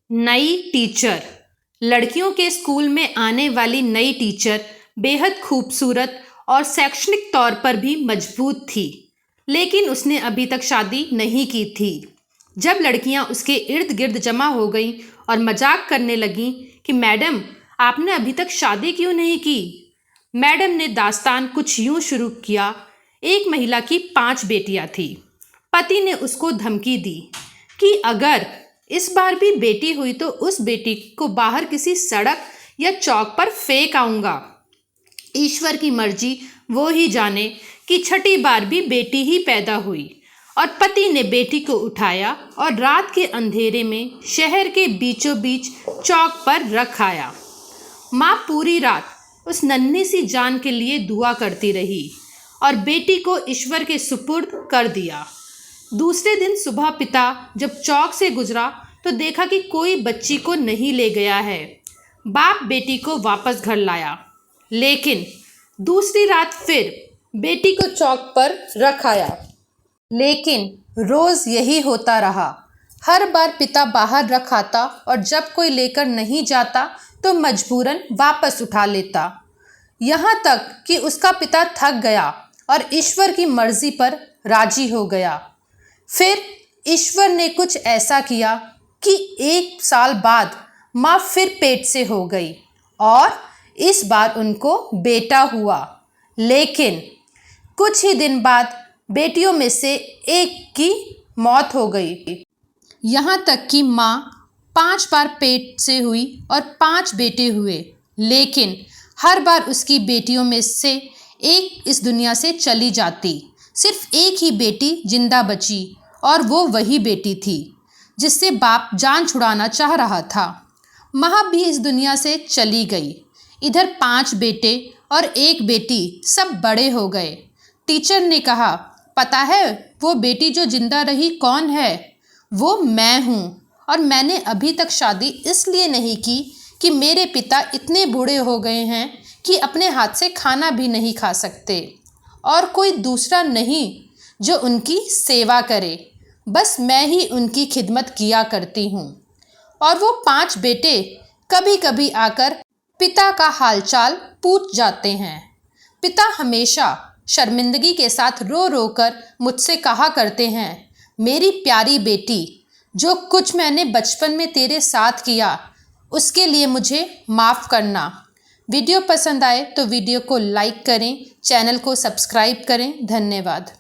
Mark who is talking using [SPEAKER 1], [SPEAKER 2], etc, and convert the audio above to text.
[SPEAKER 1] नई टीचर। लड़कियों के स्कूल में आने वाली नई टीचर बेहद खूबसूरत और शैक्षणिक तौर पर भी मजबूत थी, लेकिन उसने अभी तक शादी नहीं की थी। जब लड़कियां उसके इर्द गिर्द जमा हो गईं और मजाक करने लगीं कि मैडम, आपने अभी तक शादी क्यों नहीं की। मैडम ने दास्तान कुछ यूं शुरू किया। एक महिला की 5 बेटियां थी। पति ने उसको धमकी दी कि अगर इस बार भी बेटी हुई तो उस बेटी को बाहर किसी सड़क या चौक पर फेंक आऊंगा। ईश्वर की मर्जी, वो ही जाने कि छठी बार भी बेटी ही पैदा हुई और पति ने बेटी को उठाया और रात के अंधेरे में शहर के बीचों बीच चौक पर रख आया। माँ पूरी रात उस नन्ही सी जान के लिए दुआ करती रही और बेटी को ईश्वर के सुपुर्द कर दिया। दूसरे दिन सुबह पिता जब चौक से गुजरा तो देखा कि कोई बच्ची को नहीं ले गया है। बाप बेटी को वापस घर लाया, लेकिन दूसरी रात फिर बेटी को चौक पर रख आया। लेकिन रोज यही होता रहा। हर बार पिता बाहर रख आता और जब कोई लेकर नहीं जाता तो मजबूरन वापस उठा लेता। यहाँ तक कि उसका पिता थक गया और ईश्वर की मर्जी पर राजी हो गया। फिर ईश्वर ने कुछ ऐसा किया कि 1 साल बाद माँ फिर पेट से हो गई और इस बार उनको बेटा हुआ। लेकिन कुछ ही दिन बाद बेटियों में से एक की मौत हो गई। यहाँ तक कि माँ 5 बार पेट से हुई और 5 बेटे हुए, लेकिन हर बार उसकी बेटियों में से एक इस दुनिया से चली जाती। सिर्फ एक ही बेटी जिंदा बची और वो वही बेटी थी जिससे बाप जान छुड़ाना चाह रहा था। माँ भी इस दुनिया से चली गई। इधर 5 बेटे और 1 बेटी सब बड़े हो गए। टीचर ने कहा, पता है वो बेटी जो जिंदा रही कौन है? वो मैं हूँ। और मैंने अभी तक शादी इसलिए नहीं की कि मेरे पिता इतने बूढ़े हो गए हैं कि अपने हाथ से खाना भी नहीं खा सकते और कोई दूसरा नहीं जो उनकी सेवा करे। बस मैं ही उनकी खिदमत किया करती हूँ। और वो 5 बेटे कभी कभी आकर पिता का हालचाल पूछ जाते हैं। पिता हमेशा शर्मिंदगी के साथ रो रो कर मुझसे कहा करते हैं, मेरी प्यारी बेटी, जो कुछ मैंने बचपन में तेरे साथ किया उसके लिए मुझे माफ़ करना। वीडियो पसंद आए तो वीडियो को लाइक करें, चैनल को सब्सक्राइब करें। धन्यवाद।